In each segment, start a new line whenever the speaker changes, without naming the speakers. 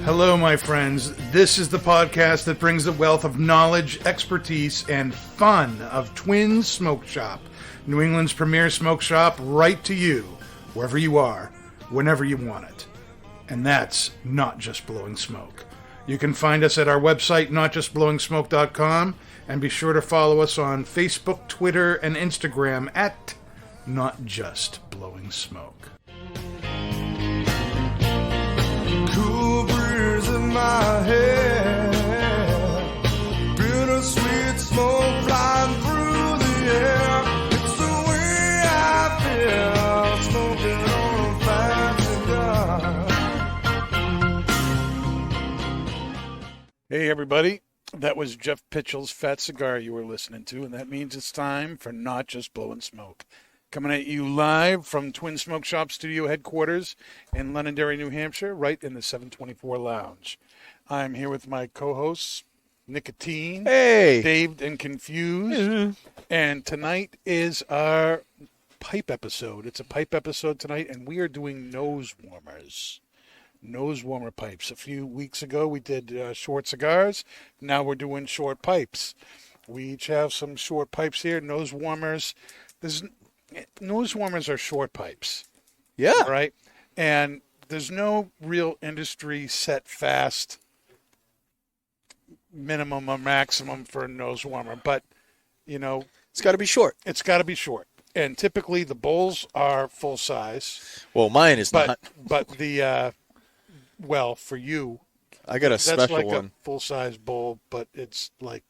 Hello, my friends. This is the podcast that brings the wealth of knowledge, expertise, and fun of Twin Smoke Shop, New England's premier smoke shop, right to you, wherever you are, whenever you want it. And that's not just blowing smoke. You can find us at our website, notjustblowingsmoke.com, and be sure to follow us on Facebook, Twitter, and Instagram at Not Just Blowing Smoke.
Cool breeze in my head, bittersweet smoke flying through the air. It's the way I feel, smoking on a fat cigar.
Hey, everybody. That was Jeff Pitchell's Fat Cigar you were listening to, and that means it's time for Not Just Blowing Smoke. Coming at you live from Twin Smoke Shop Studio headquarters in Londonderry, New Hampshire, right in the 724 Lounge. I'm here with my co-hosts, Nicotine,
Hey,
Dave and Confused, and tonight is our pipe episode. It's a pipe episode tonight, and we are doing nose warmers. Nose warmer pipes. A few weeks ago, we did short cigars. Now we're doing short pipes. We each have some short pipes here, nose warmers. Nose warmers are short pipes.
yeah,
Right? And there's no real industry set fast minimum or maximum for a nose warmer. But, you know,
it's got to be short.
it's got to be short. And typically the bowls are full size.
Well, mine is
But
not.
but the, well, for you,
I got a
that's
special
like
one.
a full size bowl, but it's like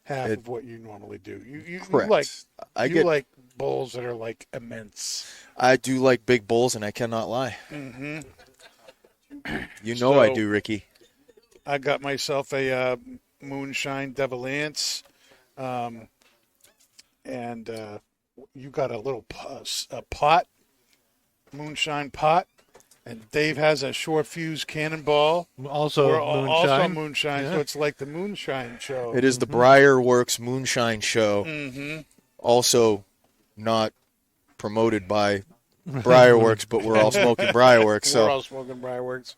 half of what you normally do. You
Correct.
like bowls that are like immense.
I do like big bowls, and I cannot lie.
Mm-hmm.
You know I
So-
do, Ricky.
I got myself a Moonshine Devil Ants, and you got a little a pot, Moonshine pot, and Dave has a short fuse Cannonball.
Also
We're
moonshine.
Also Moonshine, so it's like the Moonshine Show.
It is the Briarworks Moonshine Show.
Mm-hmm.
Also, not promoted by Briarworks, but we're all smoking Briarworks.
We're
So
all smoking Briarworks.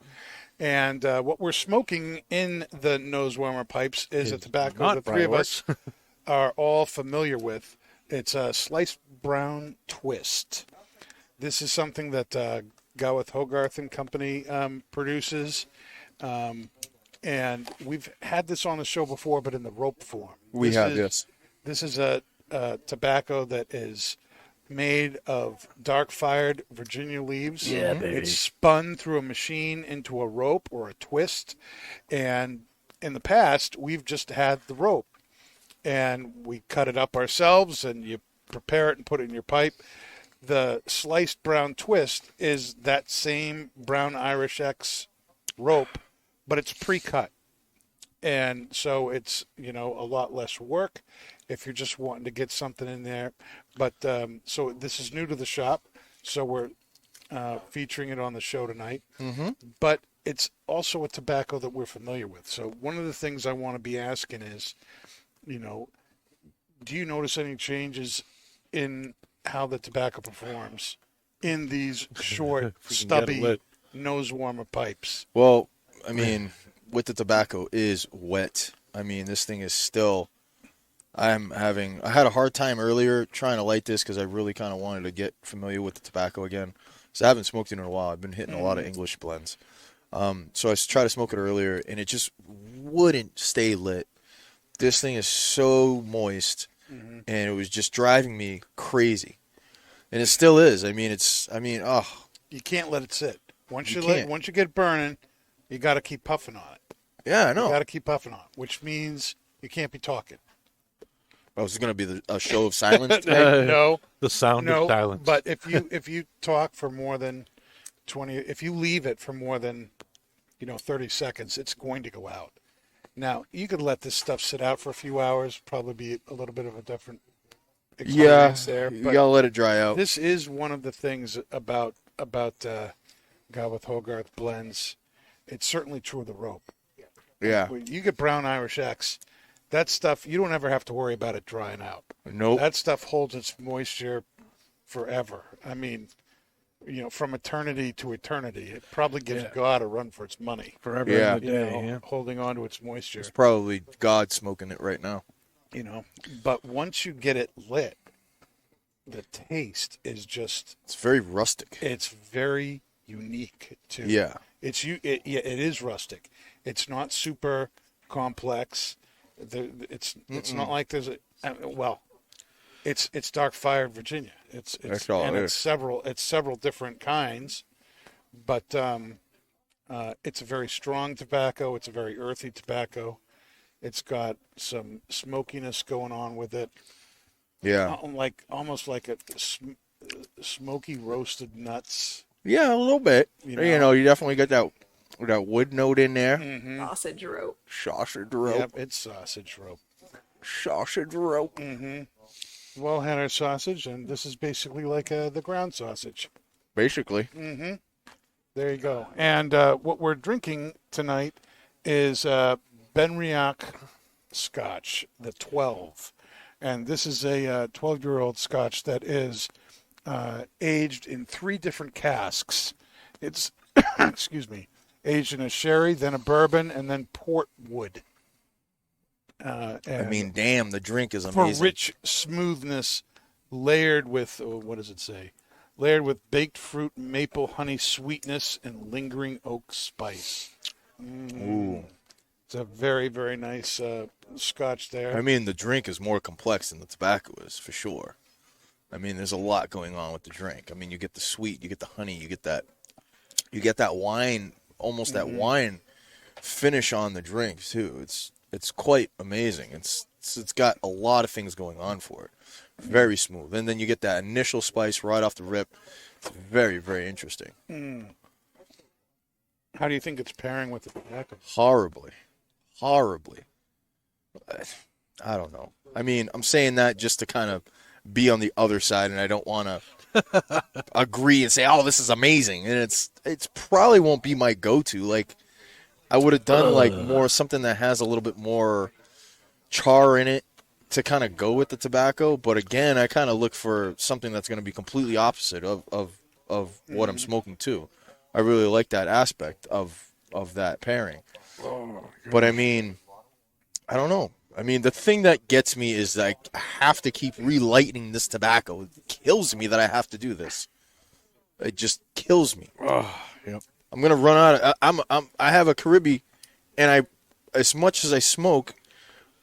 And what we're smoking in the nose warmer pipes is a tobacco
not
the three of us are all familiar with. It's a sliced brown twist. This is something that Gawith Hoggarth and Company produces. And we've had this on the show before, but in the rope form.
we have, yes.
This is a tobacco that is made of dark-fired Virginia leaves.
Yeah, baby.
It's spun through a machine into a rope or a twist. And in the past, we've just had the rope. And we cut it up ourselves, and you prepare it and put it in your pipe. The sliced brown twist is that same Brown Irish X rope, but it's pre-cut. And so it's, a lot less work if you're just wanting to get something in there. But so this is new to the shop, so we're featuring it on the show tonight.
Mm-hmm.
But it's also a tobacco that we're familiar with. So one of the things I want to be asking is, do you notice any changes in how the tobacco performs in these short,
If we can get it
stubby
lit.
nose warmer pipes?
Well, I mean, with the tobacco is wet. I mean, this thing is still. I had a hard time earlier trying to light this because I really kind of wanted to get familiar with the tobacco again. So I haven't smoked it in a while. I've been hitting a lot of English blends. So I tried to smoke it earlier, and it just wouldn't stay lit. This thing is so moist, and it was just driving me crazy. And it still is. I mean,
You can't let it sit. Once
You
you
can't.
once you get burning, you got to keep puffing on it.
yeah, I
You
know.
got to keep puffing on it, which means you can't be talking.
Oh, this is going to be a show of silence today.
No,
The sound
no.
of silence.
But if you talk for more than 20, if you leave it for more than 30 seconds, it's going to go out. Now you could let this stuff sit out for a few hours, probably be a little bit of a different
Yeah,
experience there.
you
But
got to let it dry out.
this is one of the things about Gawith Hoggarth blends. It's certainly true of the rope.
Yeah.
When you get Brown Irish X, that stuff, you don't ever have to worry about it drying out.
Nope.
That stuff holds its moisture forever. I mean, from eternity to eternity. It probably gives God a run for its money.
Forever
Yeah.
and a day.
Holding on to its moisture.
It's probably God smoking it right now.
But once you get it lit, the taste is just,
It's very rustic.
it's very unique too.
Yeah.
It is rustic. It's not super complex. It's not like there's it's dark fired Virginia.
That's all
and
it
it's several different kinds, but it's a very strong tobacco. It's a very earthy tobacco. It's got some smokiness going on with it.
Yeah.
Almost like a smoky roasted nuts.
Yeah, a little bit.
You
You definitely get that wood note in there.
Sausage rope.
Sausage rope.
Yep, it's sausage rope.
Sausage rope.
Well, had our sausage, and this is basically like the ground sausage.
Basically.
There you go. And what we're drinking tonight is Benriach Scotch, the 12. And this is a 12-year-old Scotch that is aged in 3 different casks. It's, excuse me, aged in a sherry, then a bourbon, and then port wood.
I mean, damn, the drink is
For
amazing.
rich smoothness, layered with, what does it say? Layered with baked fruit, maple, honey sweetness, and lingering oak spice.
Ooh.
It's a very, very nice Scotch there.
I mean, the drink is more complex than the tobacco is, for sure. I mean, there's a lot going on with the drink. I mean, you get the sweet, you get the honey, you get that wine, almost that wine finish on the drink too. It's quite amazing. It's got a lot of things going on for it. Very smooth, and then you get that initial spice right off the rip. It's very, very interesting.
How do you think it's pairing with the tobacco?
Horribly. I don't know. I mean, I'm saying that just to kind of be on the other side, and I don't want to agree and say, "Oh, this is amazing." And it's probably won't be my go-to. Like, I would have done like more something that has a little bit more char in it to kind of go with the tobacco. But again, I kind of look for something that's going to be completely opposite of what I'm smoking too. I really like that aspect of that pairing. But I mean, I don't know. I mean, the thing that gets me is like I have to keep relighting this tobacco. It kills me that I have to do this. It just kills me.
Yep.
I'm gonna run out of. I have a Caribbean, and as much as I smoke,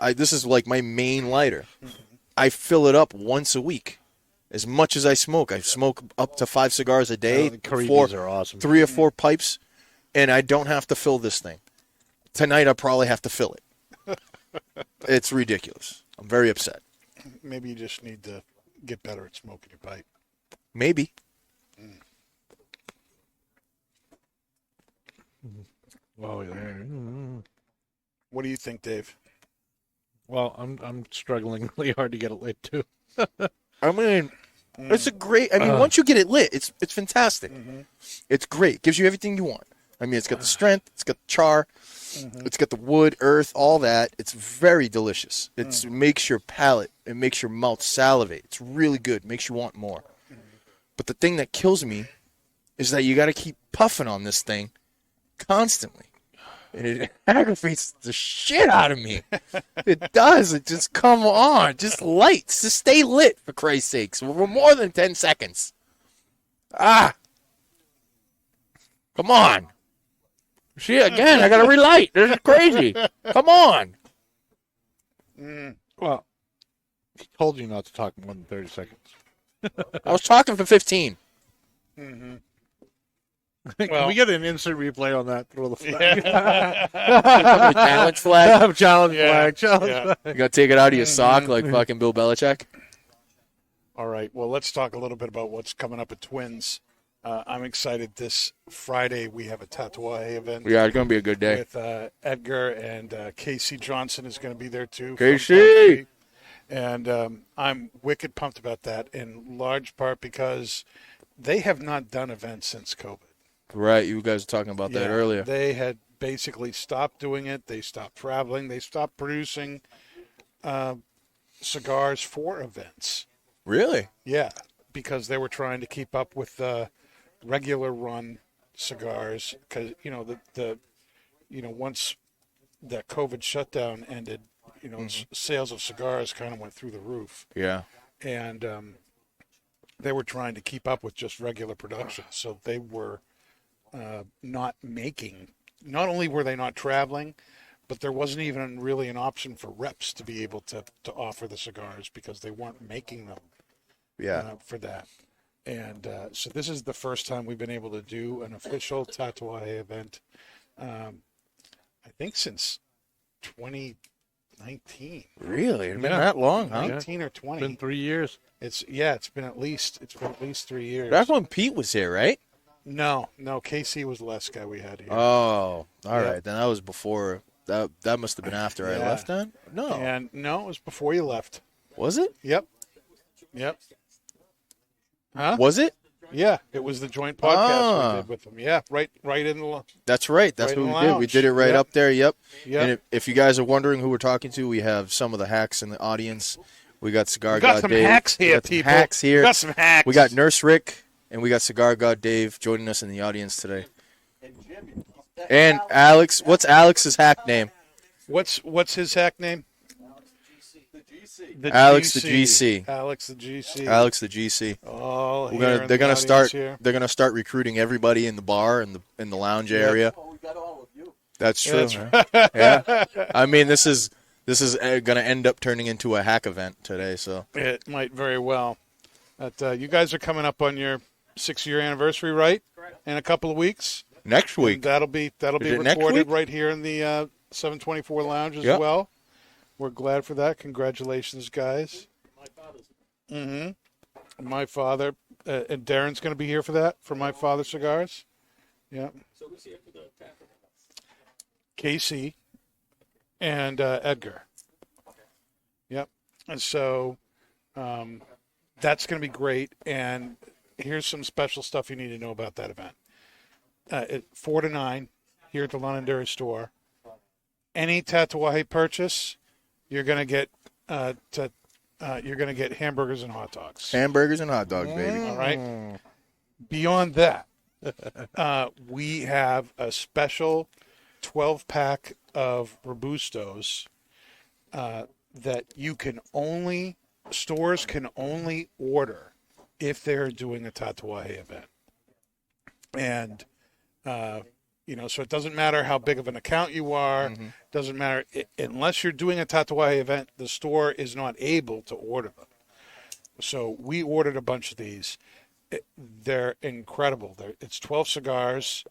this is like my main lighter. I fill it up once a week. As much as I smoke up to 5 cigars a day.
The Caribbeans are awesome.
3 or 4 pipes, and I don't have to fill this thing. Tonight I probably have to fill it. It's ridiculous. I'm very upset.
Maybe you just need to get better at smoking your pipe.
Maybe.
Oh, yeah.
What do you think, Dave?
Well, I'm struggling really hard to get it lit too.
I mean, it's a great. I mean, once you get it lit, it's fantastic. It's great. Gives you everything you want. I mean, it's got the strength, it's got the char, it's got the wood, earth, all that. It's very delicious. It makes your palate, it makes your mouth salivate. It's really good. It makes you want more. But the thing that kills me is that you got to keep puffing on this thing constantly. And it aggravates the shit out of me. It does. It just, come on. Just lights. Just stay lit, for Christ's sakes. For more than 10 seconds. Come on. See, again, I got to relight. This is crazy. Come on.
Well, he told you not to talk more than 30 seconds.
I was talking for 15.
Can
Well-
we get an instant replay on that? Throw the flag.
Challenge flag.
Challenge
Yeah.
flag. Challenge
Yeah.
flag.
You got to take it out of your sock like fucking Bill Belichick.
All right. Well, let's talk a little bit about what's coming up at Twins. I'm excited. This Friday we have a Tatuaje event
Yeah, it's going to be a good day.
with Edgar, and Casey Johnson is going to be there too. from
Casey!
Tennessee. And I'm wicked pumped about that, in large part because they have not done events since COVID.
Right, you guys were talking about that earlier.
They had basically stopped doing it. They stopped traveling. They stopped producing cigars for events.
Really?
Yeah, because they were trying to keep up with regular run cigars, because once that COVID shutdown ended, sales of cigars kind of went through the roof,
Yeah.
and they were trying to keep up with just regular production, so they were not making. Not only were they not traveling, but there wasn't even really an option for reps to be able to offer the cigars because they weren't making them for that. And so this is the first time we've been able to do an official Tatuaje event, I think since 2019.
Really? It's been that long, huh?
19 or 20.
It's been 3 years.
It's been at least 3 years.
Back when Pete was here, right?
No, KC was the last guy we had here.
Oh, all right. Then that was before. That must have been after I
Yeah.
left then? No.
And no, it was before you left.
Was it?
Yep. Huh?
Was it?
Yeah, it was the joint podcast we did with them. Yeah, right in the.
That's right. That's
Right in
what
the
we did. We
lounge.
did it right
Yep.
up there. Yep.
Yep.
And if you guys are wondering who we're talking to, we have some of the hacks in the audience. We got Cigar
We got
God
some
Dave.
hacks here,
we got some
people.
hacks here.
We got some hacks.
We got Nurse Rick, and we got Cigar God Dave joining us in the audience today. And Alex. What's Alex's hack name?
What's his hack name? The
Alex the GC.
Alex the GC.
Alex the GC.
Oh,
They're gonna start. They're gonna start recruiting everybody in the bar and in the lounge area.
We got all of you.
That's true.
That's
Yeah. I mean, this is gonna end up turning into a hack event today. So
It might very well. But you guys are coming up on your 6-year anniversary, right? In a couple of weeks.
next
And
week.
that'll be
it next
recorded
week?
right here in the 724 Lounge as
Yep.
well. We're glad for that. Congratulations, guys. My father and Darren's going to be here for that, for My Father Cigars. Yeah.
So who's here for the tackle?
Casey and Edgar. Yep. And so that's going to be great. And here's some special stuff you need to know about that event. At 4 to 9 here at the Londonderry store. Any Tatuaje purchase, you're going to get hamburgers and hot dogs.
Hamburgers and hot dogs, baby.
All right. Beyond that, we have a special 12-pack of Robustos that stores can only order if they're doing a Tatuaje event. And, so it doesn't matter how big of an account you are. Doesn't matter. Unless you're doing a Tatuaje event, the store is not able to order them. So we ordered a bunch of these. They're incredible. It's 12 cigars.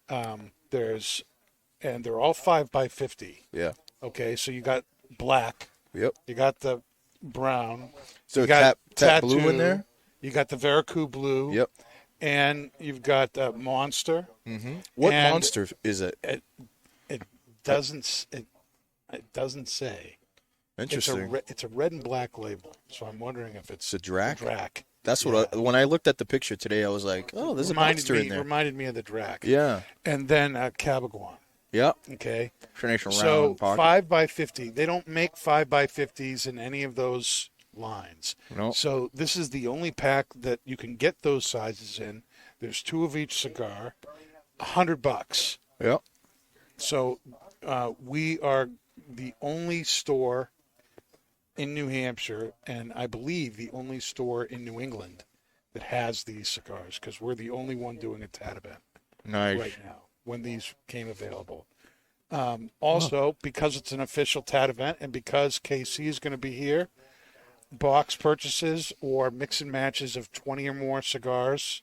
And they're all 5x50.
Yeah.
Okay, so you got black.
Yep.
You got the brown.
So
You got
tap blue in
tattoo.
there.
You got the Veracruz blue.
Yep.
And you've got Monster.
What
And-
monster is it?
It doesn't say.
Interesting.
It's a red and black label. So I'm wondering if it's
It's a drac.
Drac.
That's what. When I looked at the picture today, I was like, "Oh, there's a monster in there."
Reminded me of the Drac.
Yeah.
And then Cabaguan.
Yeah.
Okay.
Finish around
So
pocket.
5x50. They don't make 5x50s in any of those lines.
No.
So this is the only pack that you can get those sizes in. There's 2 of each cigar. $100.
Yep.
So we are the only store in New Hampshire, and I believe the only store in New England that has these cigars, because we're the only one doing a Tat event
Nice.
right now when these came available. Also, because it's an official Tat event and because KC is going to be here, box purchases or mix and matches of 20 or more cigars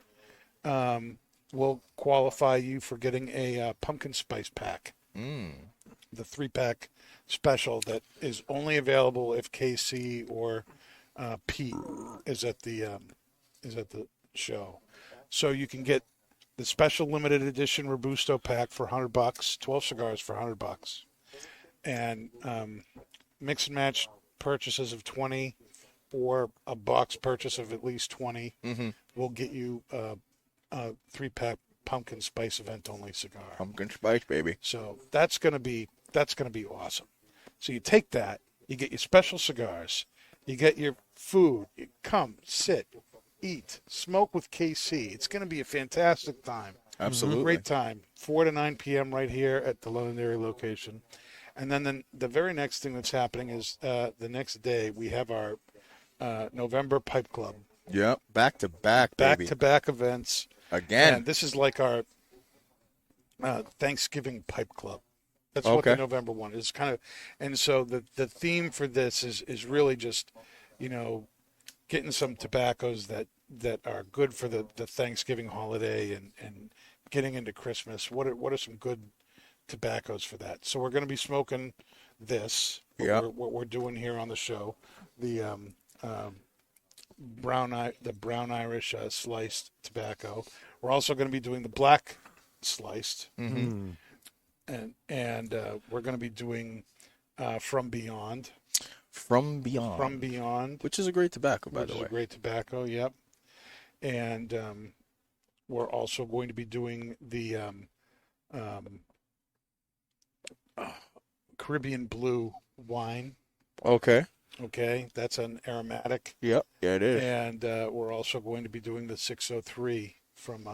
will qualify you for getting a pumpkin spice pack. The 3-pack special that is only available if KC or Pete is at the show. So you can get the special limited edition Robusto pack for $100, 12 cigars for $100, and mix and match purchases of 20 or a box purchase of at least 20 will get you a 3-pack pumpkin spice event only cigar.
Pumpkin spice, baby.
So that's gonna be awesome. So you take that, you get your special cigars, you get your food, you come, sit, eat, smoke with KC. It's going to be a fantastic time.
Absolutely.
Great time. 4 to 9 p.m. right here at the Londonderry location. And then the very next thing that's happening is the next day we have our November Pipe Club.
Yep. Back to back, baby.
Back-to-back events.
Again.
And this is like our Thanksgiving Pipe Club. That's what the November one is kind of. And so the theme for this is really just, getting some tobaccos that are good for the Thanksgiving holiday and getting into Christmas. What are some good tobaccos for that? So we're going to be smoking this. What we're doing here on the show, the brown Irish sliced tobacco. We're also going to be doing the black sliced, and we're going to be doing From Beyond.
From Beyond, which is a great tobacco, by the way.
A great tobacco, yep. And we're also going to be doing the Caribbean Blue wine.
Okay,
that's an aromatic.
Yep, yeah, it is.
And we're also going to be doing the 603 from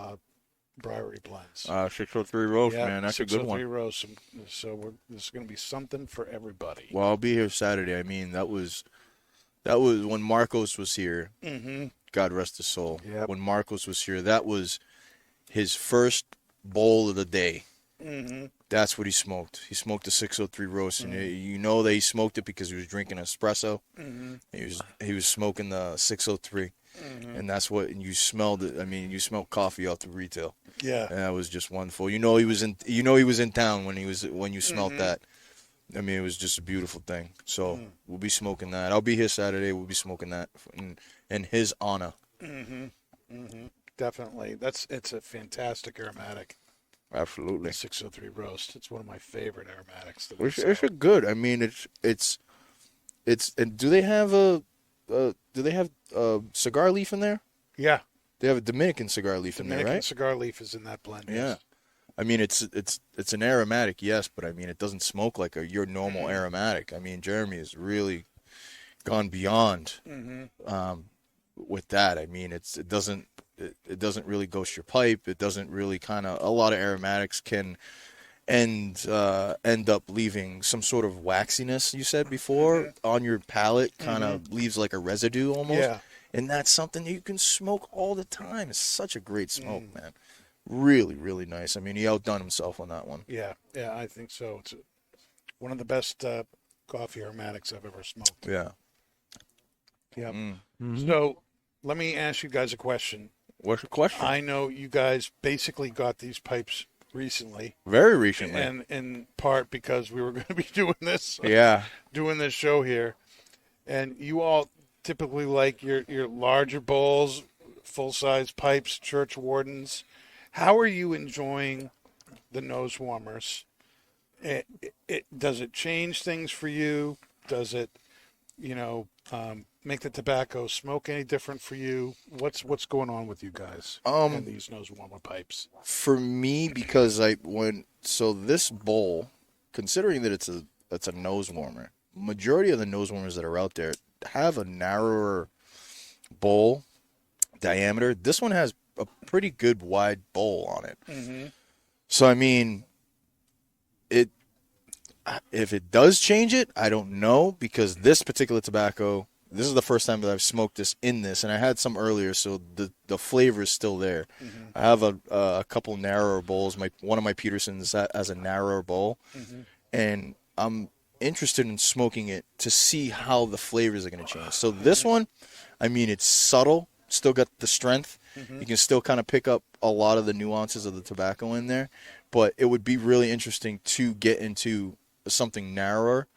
Briary Blends.
603 roast, man, that's a good one.
603 roast. So this is going to be something for everybody.
Well, I'll be here Saturday. I mean, that was when Marcos was here.
Mm-hmm.
God rest his soul.
Yep.
When Marcos was here, that was his first bowl of the day.
Mm-hmm.
That's what he smoked. He smoked the 603 roast, and you know that he smoked it because he was drinking espresso.
Mm-hmm.
He was smoking the 603, and that's what you smelled it. I mean, you smelled coffee off the retail.
Yeah,
and that was just wonderful. He was in town when you smelled that. I mean, it was just a beautiful thing. So we'll be smoking that. I'll be here Saturday. We'll be smoking that in his honor.
Definitely. It's a fantastic aromatic.
Absolutely.
603 roast. It's one of my favorite aromatics.
It's a good. I mean, it's. And do they have a cigar leaf in there?
Yeah.
They have a Dominican cigar leaf in there, right?
Dominican cigar leaf is in that blend.
Yeah.
Yes.
I mean, it's an aromatic, yes, but I mean, it doesn't smoke like your normal aromatic. I mean, Jeremy has really gone beyond with that. I mean, it doesn't really ghost your pipe. It doesn't really a lot of aromatics can end up leaving some sort of waxiness, you said before, on your palate, kind of leaves like a residue almost.
Yeah.
And that's something you can smoke all the time. It's such a great smoke, man. Really, really nice. I mean, he outdone himself on that one.
Yeah, I think so. It's one of the best coffee aromatics I've ever smoked.
Yeah.
Yep. So let me ask you guys a question.
What's the question?
I know you guys basically got these pipes recently.
Very recently.
And in part because we were going to be doing this.
Yeah.
Doing this show here. And you all typically like your larger bowls, full-size pipes, church wardens. How are you enjoying the nose warmers? Does it change things for you? Does it, make the tobacco smoke any different for you? What's going on with you guys and these nose warmer pipes?
For me, because this bowl, considering that it's a nose warmer, majority of the nose warmers that are out there have a narrower bowl diameter. This one has a pretty good wide bowl on it. So I mean, if it does change it, I don't know, because this particular tobacco, this is the first time that I've smoked this in this, and I had some earlier, so the flavor is still there. I have a couple narrower bowls. One of my Petersons has a narrower bowl, and I'm interested in smoking it to see how the flavors are going to change. So this one, I mean, it's subtle, still got the strength. You can still kind of pick up a lot of the nuances of the tobacco in there, but it would be really interesting to get into something narrower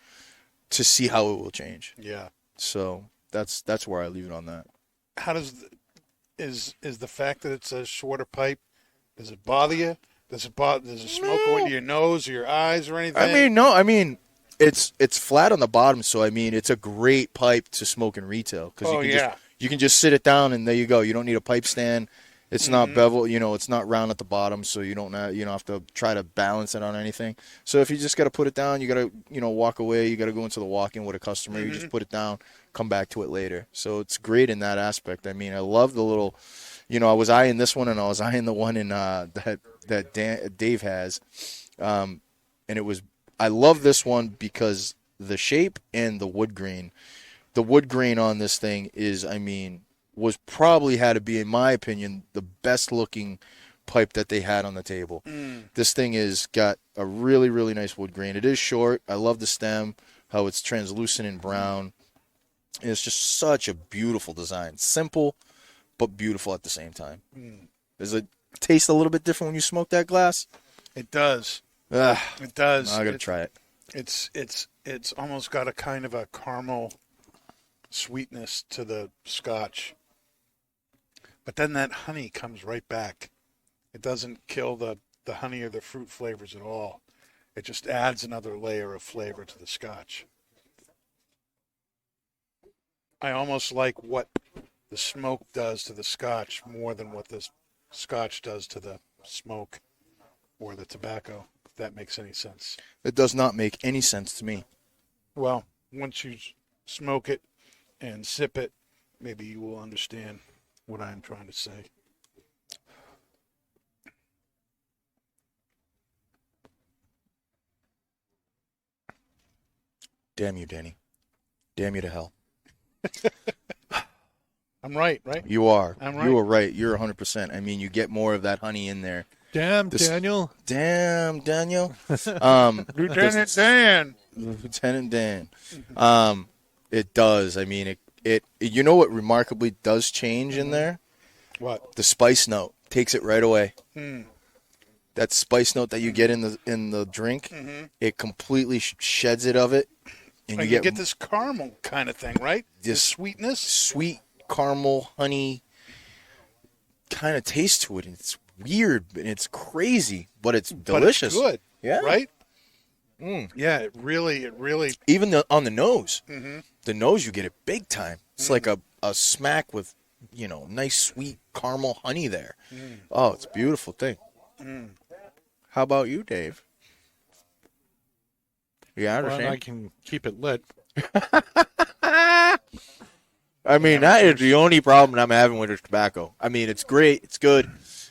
to see how it will change.
Yeah.
So that's where I leave it on that.
How is the fact that it's a shorter pipe, does it bother you? Does it smoke go into your nose or your eyes or anything?
I mean, no. I mean, it's flat on the bottom, so I mean, it's a great pipe to smoke in retail because you can just sit it down and there you go. You don't need a pipe stand. It's not bevel, it's not round at the bottom, so you don't have to try to balance it on anything. So if you just got to put it down, you got to walk away. You got to go into the walk-in with a customer. You just put it down, come back to it later. So it's great in that aspect. I mean, I love the little, I was eyeing this one and I was eyeing the one in that Dave has, and I love this one because the shape and the wood grain. The wood grain on this thing is, was probably had to be, in my opinion, the best looking pipe that they had on the table. This thing is got a really, really nice wood grain. It is short. I love the stem, how it's translucent and brown. And it's just such a beautiful design. Simple, but beautiful at the same time. Does it taste a little bit different when you smoke that glass?
It does.
Ugh,
It does.
I got to try it.
It's almost got a kind of a caramel sweetness to the scotch. But then that honey comes right back. It doesn't kill the honey or the fruit flavors at all. It just adds another layer of flavor to the scotch. I almost like what the smoke does to the scotch more than what the scotch does to the smoke or the tobacco, if that makes any sense.
It does not make any sense to me.
Well, once you smoke it and sip it, maybe you will understand what I'm trying to say.
Damn you, Danny. Damn you to hell.
I'm right?
You are.
I'm right.
You are right. You're 100%. I mean, you get more of that honey in there.
Damn, Daniel.
Damn, Daniel.
Lieutenant Dan.
Lieutenant Dan. It does. I mean, it. You know what remarkably does change in there?
What?
The spice note takes it right away.
Mm.
That spice note that you get in the drink, it completely sheds it of it, and
You get this caramel kind of thing, right? This sweetness.
sweet caramel honey kind of taste to it. And it's weird and it's crazy, but it's delicious.
But it's good.
Yeah.
Right? Yeah, it really.
Even on the nose, the nose you get it big time. It's like a smack with, nice sweet caramel honey there. Oh, it's a beautiful thing. How about you, Dave? Yeah, I
Well,
understand.
I can keep it lit.
I mean, that is the only problem I'm having with this tobacco. I mean, it's great, it's good.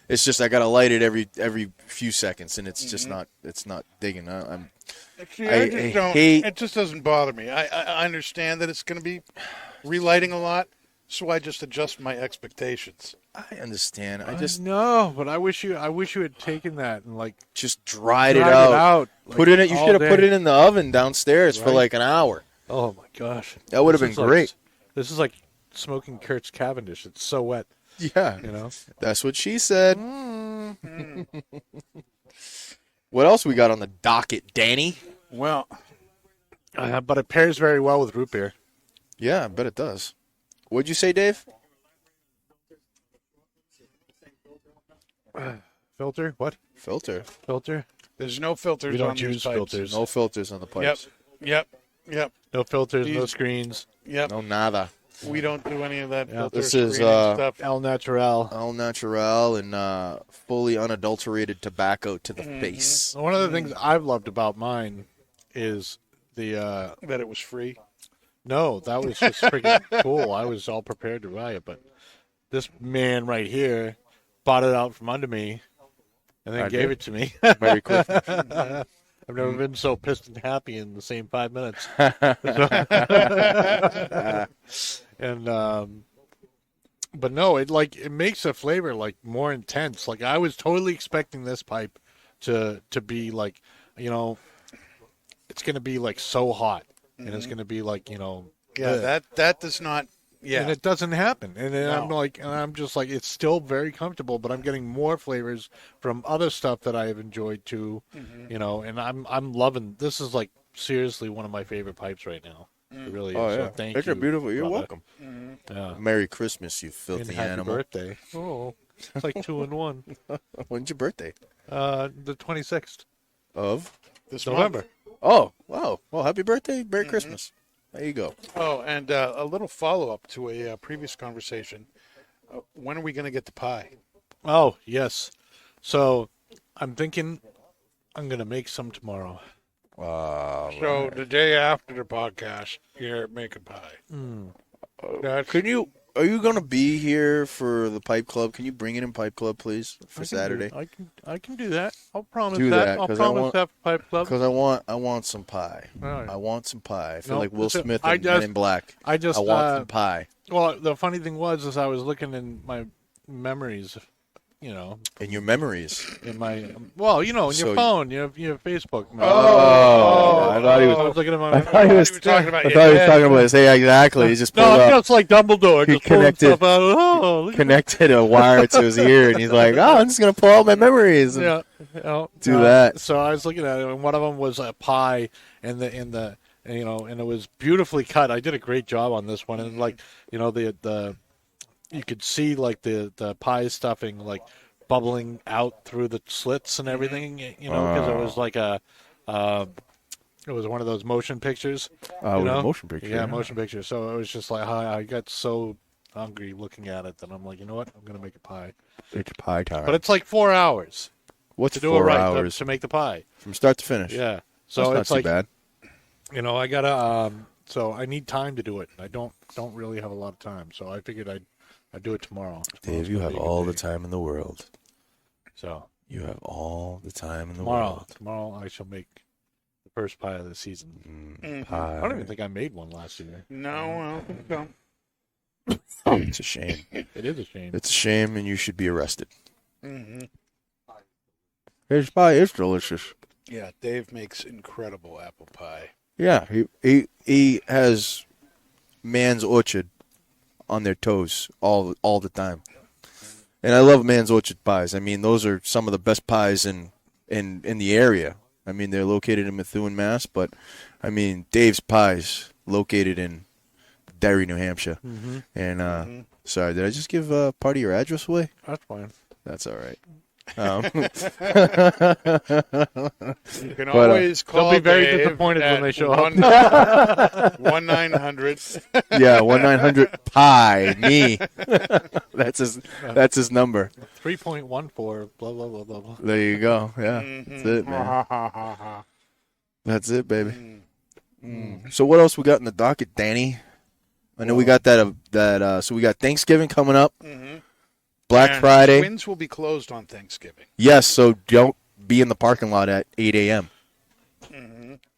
It's just I gotta light it every few seconds, and it's just not digging.
See,
I
just don't.
hate-
It just doesn't bother me. I understand that it's going to be relighting a lot, so I just adjust my expectations.
I understand. I
I
just
know, but I wish you had taken that and
just dried it
dried
out. Put
like,
it in. You
all
should have put
day.
it in the oven downstairs for
Right.
like an hour.
Oh my gosh,
That would have
This
been
is
great.
This is like smoking Kurt's Cavendish. It's so wet,
Yeah,
you know.
that's what she said. What else we got on the docket, Danny?
Well,
But it pairs very well with root beer.
Yeah, I bet it does. What'd you say, Dave?
Filter? What?
Filter.
Filter?
there's no filters
We don't
on these
use
pipes.
filters.
No filters on the pipes.
Yep.
No filters, no
These-
screens.
Yep.
No nada.
We don't do any of that
Yeah.
filter
This is,
screening stuff.
El Natural.
All natural and fully unadulterated tobacco to the face.
One of the things I've loved about mine is the
That it was free.
no, that was just freaking cool. I was all prepared to buy it, but this man right here bought it out from under me and then
I
gave
did.
it to me.
Merry Christmas.
I've never been so pissed and happy in the same 5 minutes. And but no, it makes the flavor more intense. Like I was totally expecting this pipe to be it's gonna be so hot and it's gonna be
Yeah, that does not. Yeah,
and it doesn't happen. And then
No.
I'm just like, it's still very comfortable, but I'm getting more flavors from other stuff that I have enjoyed too, and I'm loving, this is seriously one of my favorite pipes right now. It really is.
Oh,
So
yeah.
thank
It's
you.
a beautiful. You're
brother.
welcome.
Yeah.
Merry Christmas, you
And
filthy
happy
animal.
birthday. Oh, it's like 2 in 1.
When's your birthday?
The 26th
Of?
this
November.
Oh, wow. Well, happy birthday. Merry Christmas. There you go.
month. Oh, and a little follow up to a previous conversation. When are we going to get the pie?
Oh, yes. So I'm thinking I'm going to make some tomorrow.
So the day after the podcast, you're making pie. That's
Are you gonna be here for the Pipe Club? Can you bring it in Pipe Club, please, for Saturday?
I can do that. I'll promise
Do
that.
that,
I'll
'cause I
promise
want-
that for Pipe Club.
Because I want some pie.
All right.
I want some pie. I feel
No,
like Will
listen,
Smith
I
in Men
just-
in Black.
I just
I want some pie
well, the funny thing was I was looking in my memories,
in your memories.
in my in your
So-
phone, you have Facebook.
Oh, I thought he was.
I was looking at my.
I thought he was
talking about
I
your
thought he was
head.
talking about his. Hey, exactly. He just
No,
pulled
I'm
up,
just like Dumbledore.
He
Just pulling
connected-
stuff out. Oh, look at
connected a wire to his ear, and he's like, "Oh, I'm just gonna pull out my memories." And
Yeah.
Do that.
So I was looking at it, and one of them was a pie, and and it was beautifully cut. I did a great job on this one, and the you could see like the pie stuffing like bubbling out through the slits and everything, because it was like it was one of those motion pictures.
With a motion picture.
Yeah, motion picture. So it was just like I got so hungry looking at it that I'm like, you know what, I'm gonna make a pie.
It's pie time.
But it's like 4 hours
What's
to do
4
it right
hours
to make the pie.
from start to finish?
Yeah. So
That's not
it's
too
like
bad.
I gotta. So I need time to do it. I don't really have a lot of time. So I figured I'd do it tomorrow.
Dave, you have all the time in the world.
So
You have all the time in the
tomorrow I shall make the first pie of the season.
world.
I don't even think I made one last year.
No, I don't think so.
It's a shame.
It is a shame.
It's a shame, and you should be arrested.
Mm-hmm.
His pie is delicious.
Yeah, Dave makes incredible apple pie.
Yeah, he has Man's Orchard on their toes all the time, and I love Man's Orchard pies. I mean, those are some of the best pies in the area. I mean, they're located in Methuen, Mass, but I mean, Dave's Pies located in Derry, New Hampshire.
Mm-hmm.
And sorry, did I just give part of your address away?
That's fine.
That's all right.
You can
But,
always call
They'll be very
Dave
disappointed when
at
they show up.
1-900.
Yeah, 1-900 me. That's his number.
3.14. Blah blah blah blah blah.
There you go. Yeah, that's it, man. That's it, baby. So what else we got in the docket, Danny? I know we got that. So we got Thanksgiving coming up, Black
And
Friday.
Twins will be closed on Thanksgiving.
Yes, so don't be in the parking lot at 8 a.m.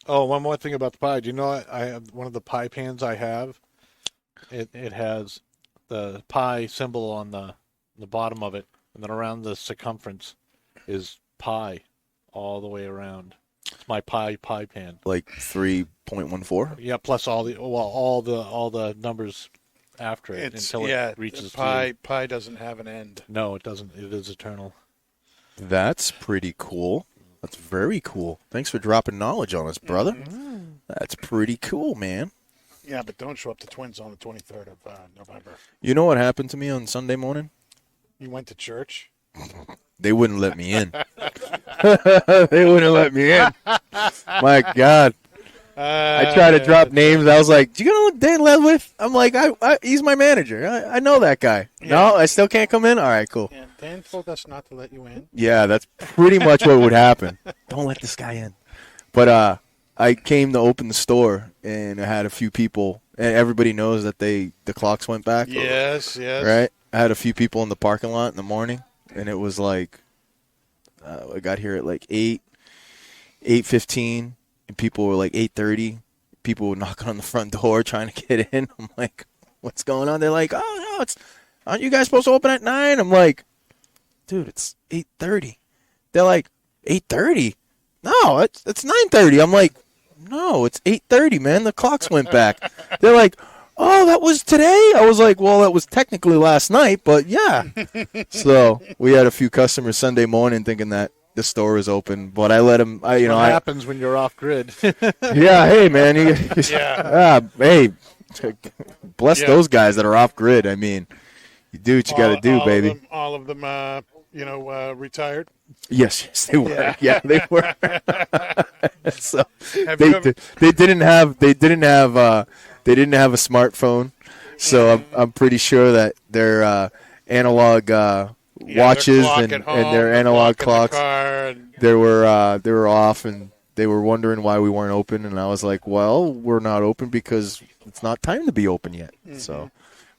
Oh, one more thing about the pie. Do you know I have one of the pie pans I have? It has the pie symbol on the bottom of it, and then around the circumference is pie all the way around. It's my pie pan.
Like 3.14.
Yeah, plus all the numbers after it until it reaches
pie. Pie doesn't have an end.
No, it doesn't. It is eternal.
That's pretty cool. That's very cool. Thanks for dropping knowledge on us, brother. That's pretty cool, man.
Yeah, but don't show up to Twins on the 23rd of November.
You know what happened to me on Sunday morning?
You went to church?
They wouldn't let me in. They wouldn't let me in. My God. I tried to drop names. I was like, do you know Dan Ledwith? I'm like, he's my manager. I know that guy. No, I still can't come in? All right, cool.
Yeah, Dan told us not to let you in.
Yeah, that's pretty much what would happen. Don't let this guy in. But I came to open the store, and I had a few people, and everybody knows that the clocks went back.
Yes.
Right? I had a few people in the parking lot in the morning, and it was like, I got here at like 8:15, and people were like 8:30. People were knocking on the front door trying to get in. I'm like, what's going on? They're like, oh, no, aren't you guys supposed to open at 9? I'm like, dude, it's 8:30. They're like, 8:30? No, it's 9:30. I'm like, no, it's 8:30, man. The clocks went back. They're like, oh, that was today? I was like, well, that was technically last night, but yeah. So we had a few customers Sunday morning thinking that the store was open, but I let them,
What happens when you're off grid?
yeah, hey, man. Hey, bless
Yeah.
those guys that are off grid. I mean, you do what you got to do, baby.
All of them, retired.
Yes, they were. Yeah, they were. So
Have you ever-
they didn't have a smartphone, so I'm pretty sure that their analog watches
their clock
and
at home,
their
the
analog
clock in the
clocks
car, and
they were off, and they were wondering why we weren't open, and I was like, well, we're not open because it's not time to be open yet. So,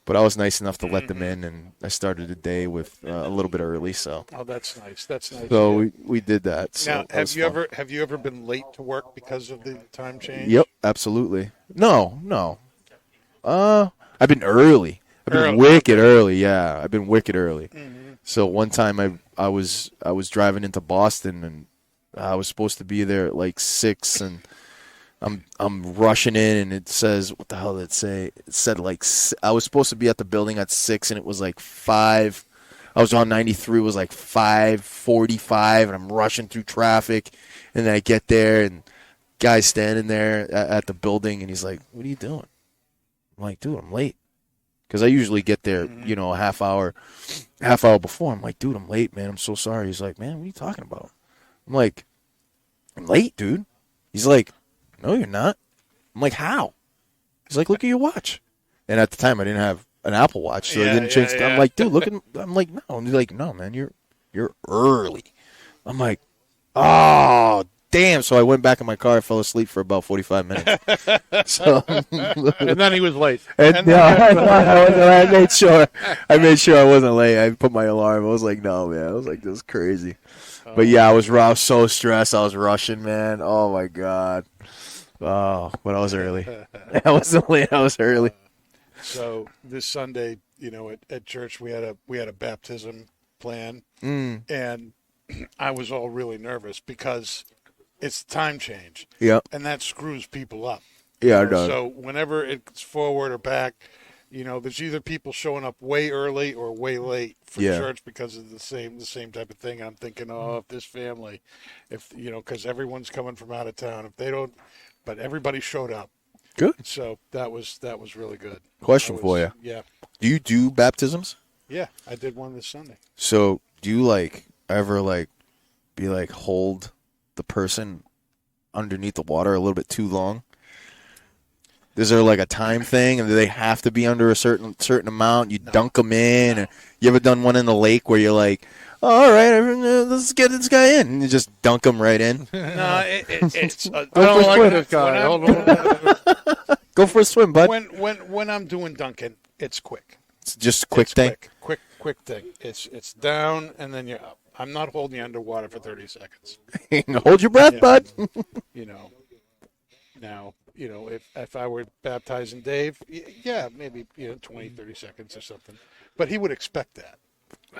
but I was nice enough to let them in, and I started the day with a little bit early. So,
Oh, that's nice. That's nice.
so
Yeah.
we did that. So
Now,
that
have
was
you
fun.
ever been late to work because of the time change?
Yep, absolutely. No. I've been early. I've been
Early,
wicked early. Yeah, I've been wicked early. So one time I was driving into Boston, and I was supposed to be there at like 6, and I'm rushing in, and it says, what the hell did it say? It said like I was supposed to be at the building at 6, and it was like 5. I was on 93. It was like 5:45, and I'm rushing through traffic, and then I get there, and guy's standing there at the building, and he's like, "What are you doing?" I'm like, "Dude, I'm late." Because I usually get there, a half hour before. I'm like, "Dude, I'm late, man. I'm so sorry." He's like, "Man, what are you talking about?" I'm like, "I'm late, dude." He's like, "No, you're not." I'm like, "How?" He's like, "Look at your watch." And at the time, I didn't have an Apple Watch, so I didn't change.
yeah.
I'm like, "Dude, look at." I'm like, "No." And he's like, "No, man, you're early." I'm like, "Oh, damn." So I went back in my car. I fell asleep for about 45 minutes. So,
And then he was late.
and I made sure I wasn't late. I put my alarm. I was like, no, man. I was like, this is crazy. But yeah, I was so stressed. I was rushing, man. Oh my god. Oh, but I was early. I wasn't late. I was early.
So this Sunday, at church we had a baptism plan,
Mm.
and I was all really nervous because it's time change,
Yep.
and that screws people up.
Yeah, I know.
So whenever it's forward or back, there's either people showing up way early or way late for
Yeah.
church because of the same type of thing. And I'm thinking, oh, if this family, because everyone's coming from out of town, if they don't, but everybody showed up.
Good.
So that was really good.
Question for you.
Yeah.
Do you do baptisms?
Yeah, I did one this Sunday.
So do you ever be hold the person underneath the water a little bit too long? Is there a time thing, and do they have to be under a certain amount? You dunk them in, or you ever done one in the lake where you're like, oh, all right, let's get this guy in, and you just dunk them right in?
No, it's.
I don't like
when
this guy.
I'm-
Hold on.
Go for a swim, bud.
when I'm doing dunking, it's quick.
It's just a quick
It's
thing.
Quick thing. It's down and then you're up. I'm not holding you underwater for 30 seconds.
Hold your breath,
Yeah.
bud.
Now, if I were baptizing Dave, yeah, maybe 20, 30 seconds or something. But he would expect that.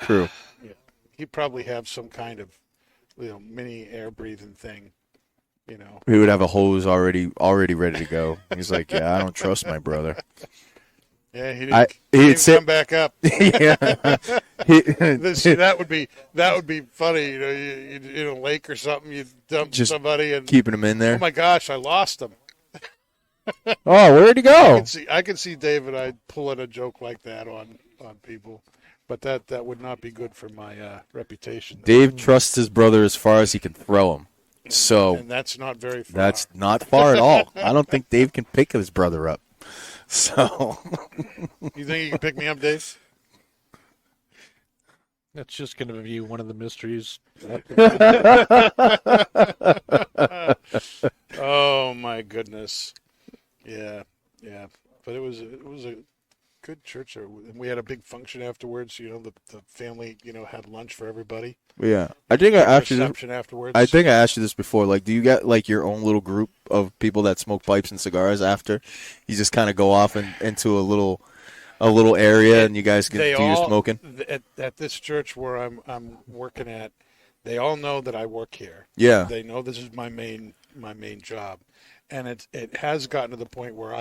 True.
Yeah. He'd probably have some kind of mini air breathing thing.
He would have a hose already ready to go. He's like, yeah, I don't trust my brother.
Yeah, he
he'd
didn't
sit-
come back up.
Yeah.
That would be funny. You in a lake or something, you dump
Just
somebody and
Keeping him in
oh
there.
my gosh, I lost him.
Oh, where'd he go?
I could see Dave and I pulling a joke like that on people, but that would not be good for my reputation.
Dave trusts his brother as far as he can throw him. So
And that's not very far.
that's not far at all. I don't think Dave can pick his brother up. So
You think you can pick me up, Dave?
That's just going to be one of the mysteries.
Oh my goodness. Yeah. But it was a good church. We had a big function afterwards. The family had lunch for everybody.
yeah, I think I asked you this.
Reception afterwards.
I think I asked you this before. Do you get your own little group of people that smoke pipes and cigars after? You just kind of go off into a little area, and you guys can do your smoking.
At this church where I'm working at. They all know that I work here.
Yeah.
They know this is my main job, and it has gotten to the point where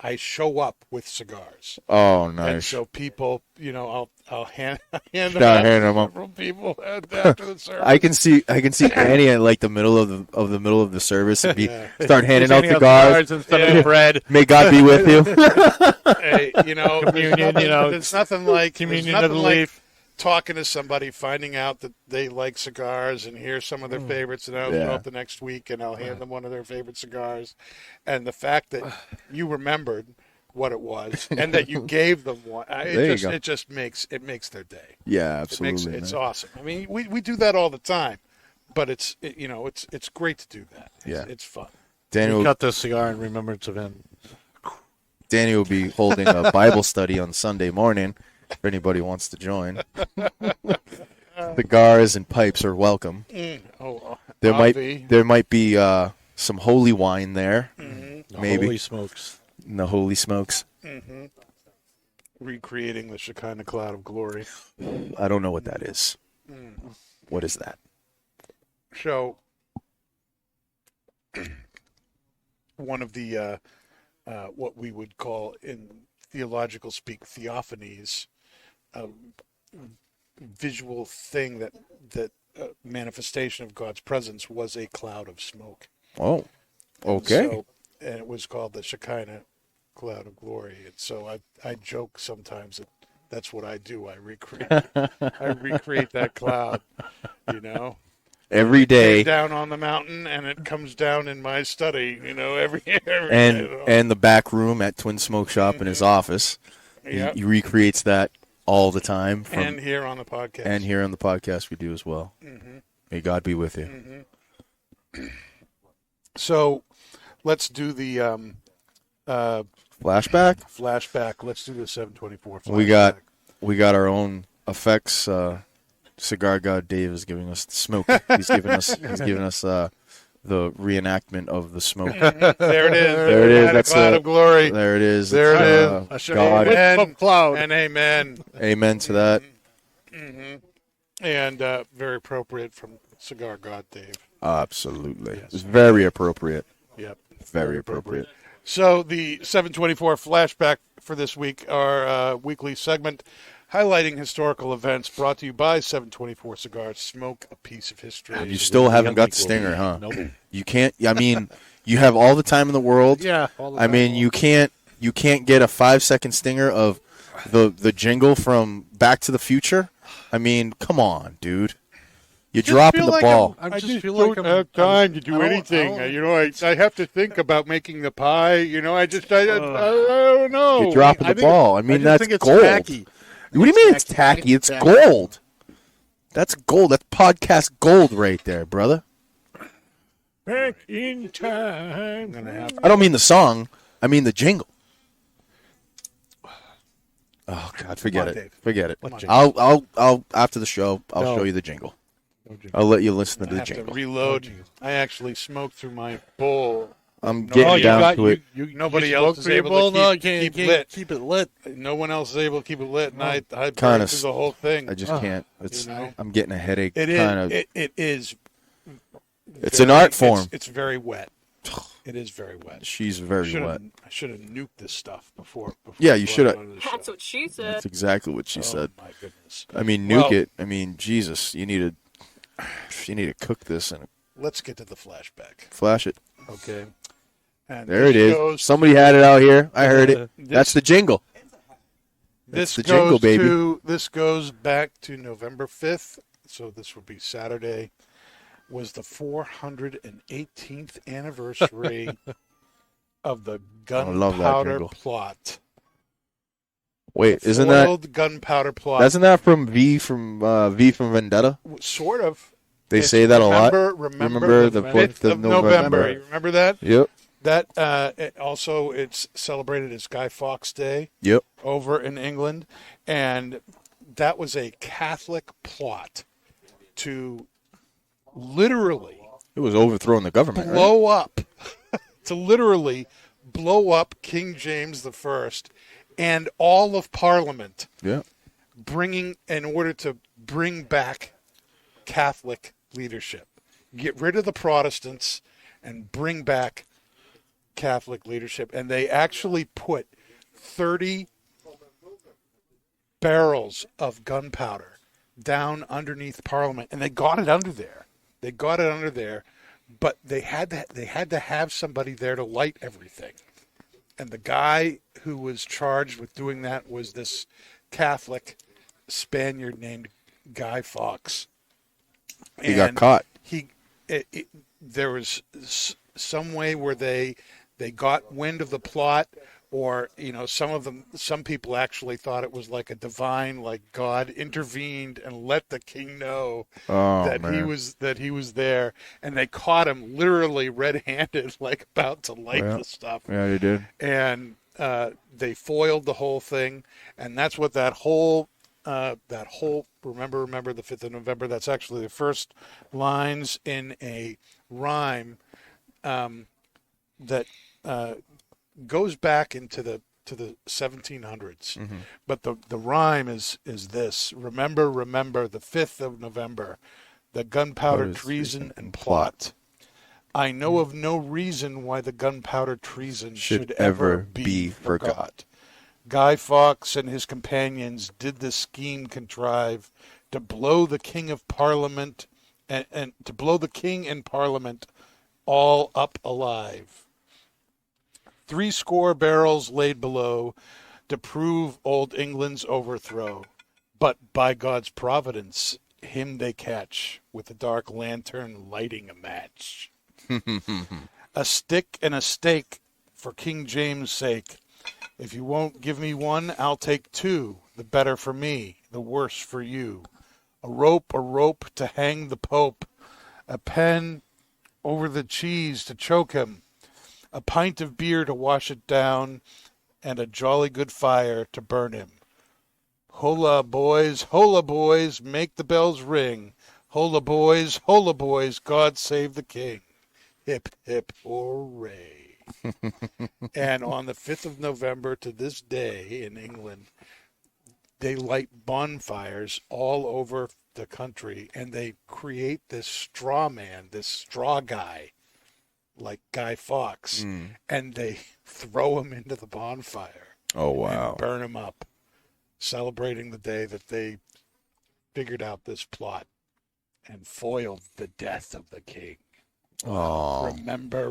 I show up with cigars.
Oh,
And
nice.
so people, I'll hand them
Yeah,
out
hand
to
them up.
several people after the service.
I can see Annie at the middle of the service and start handing out
Handing
cigars.
instead of bread.
May God be with you.
Hey,
Communion,
there's nothing like
Communion
there's
of the
nothing like
leaf.
talking to somebody, finding out that they like cigars, and here's some of their favorites, and I'll
Yeah.
go up the next week and I'll hand them one of their favorite cigars, and the fact that you remembered what it was and that you gave them one,
There you go.
it makes their day.
Yeah, absolutely.
It's
man.
awesome. I mean, we do that all the time, but it's great to do that.
Yeah.
It's fun.
Daniel
We cut this cigar in remembrance of him.
Danny will be holding a Bible study on Sunday morning if anybody wants to join. Cigars and pipes are welcome. There might be some holy wine there, maybe.
Holy smokes.
In the holy smokes.
Recreating the Shekinah cloud of glory.
I don't know what that is. What is that?
So, one of the what we would call in theological speak theophanies, visual thing that manifestation of God's presence was a cloud of smoke.
Oh, okay.
And it was called the Shekinah cloud of glory. And so I joke sometimes that that's what I do. I recreate that cloud,
Every day.
down on the mountain, and it comes down in my study, every
and
day.
and the back room at Twin Smoke Shop in his office.
Yep.
He recreates that all the time.
And here on the podcast.
And here on the podcast we do as well. May God be with you.
So let's do the
Flashback?
Let's do the 724
We
flashback.
got our own effects. Cigar God Dave is giving us the smoke. He's giving us the reenactment of the smoke.
There it is.
There it is.
A
That's
cloud
a-
of glory.
There it is.
There it
It's,
is.
God.
Amen.
Cloud.
And amen.
Amen to that.
And very appropriate from Cigar God Dave.
Absolutely. It's very appropriate.
Yep.
Very appropriate.
So the 724 flashback for this week, our weekly segment highlighting historical events, brought to you by 724 Cigars. Smoke a piece of history.
You still haven't got the stinger, huh?
Nope.
You can't. I mean, you have all the time in the world.
Yeah.
I mean, you can't get a 5-second stinger of the jingle from Back to the Future. I mean, come on, dude. You're dropping the ball.
I just don't have time to do anything. I have to think about making the pie. I don't know.
You're dropping the ball. I mean,
just
that's
think it's
gold.
tacky.
What do you mean it's tacky? It's gold. That's gold. That's podcast gold right there, brother.
Back in time.
I don't mean the song. I mean the jingle. Oh God, forget
on,
it.
Dave.
Forget it.
jingle?
I'll after the show. I'll
No.
show you the jingle. I'll let you listen to
I
the
have to
jingle.
reload. I actually smoked through my bowl.
I'm
No,
getting
you
down
got-
to it.
Nobody
You
else
smoke
is
for your
able
bowl?
to
No,
keep,
you can't
lit.
keep it lit.
No one else is able to keep it lit, and I
Kinda
burned through the whole thing.
I just can't. It's.
You know?
I'm getting a headache.
It is.
Kind of.
It is.
It's an art form.
It's very wet. It is very wet.
She's very wet.
I should have nuked this stuff before
Yeah,
I
you
brought
should
it
have.
onto the show.
That's what she said.
That's exactly what she
Oh,
said.
my goodness.
I mean, nuke
Well-
it. I mean, Jesus, you need to cook this and
Let's get to the flashback.
flash it.
Okay. And
There it is.
goes
Somebody had it out here. I heard it.
This-
That's the jingle.
This
the
goes
jingle, baby.
This goes back to November 5th, so this would be Saturday. Was the 418th anniversary of the
love that
gunpowder
jingle.
plot.
Wait, isn't that
Foiled gunpowder plot?
isn't that from V from Vendetta?
Sort of.
They
It's
say that a lot.
Remember the 5th of November. You remember that?
Yep.
That it's celebrated as Guy Fawkes Day
Yep.
over in England, and that was a Catholic plot to literally
It was overthrowing the government. Right?
blow up, to literally blow up King James I and all of Parliament,
Yeah.
in order to bring back Catholic leadership, get rid of the Protestants, and bring back Catholic leadership. And they actually put 30 barrels of gunpowder down underneath Parliament, and they got it under there. But they had to have somebody there to light everything. And the guy who was charged with doing that was this Catholic Spaniard named Guy Fawkes.
He got caught.
There was some way where they got wind of the plot, or some people actually thought it was like a divine, like God intervened and let the king know that he was there, and they caught him literally red-handed, like about to light the stuff.
Yeah, they did.
And they foiled the whole thing, and that's what that whole remember the 5th of November. That's actually the first lines in a rhyme that goes back into the 1700s. But the rhyme is this: remember the 5th of November, the gunpowder treason and plot. I know of no reason why the gunpowder treason should ever be forgot. Guy Fawkes and his companions did this scheme contrive to blow the king of Parliament and to blow the king and Parliament all up alive. 70 barrels laid below to prove old England's overthrow. But by God's providence, him they catch with a dark lantern lighting a match. A stick and a stake for King James' sake. If you won't give me one, I'll take two. The better for me, the worse for you. A rope to hang the Pope. A pen over the cheese to choke him. A pint of beer to wash it down. And a jolly good fire to burn him. Hola, boys, make the bells ring. Hola, boys, God save the king. Hip, hip, hooray. And on the 5th of November to this day in England, they light bonfires all over the country, and they create this straw man, this straw guy, like Guy Fawkes, and they throw him into the bonfire.
Oh, wow.
And burn him up, celebrating the day that they figured out this plot and foiled the death of the king.
Oh.
Remember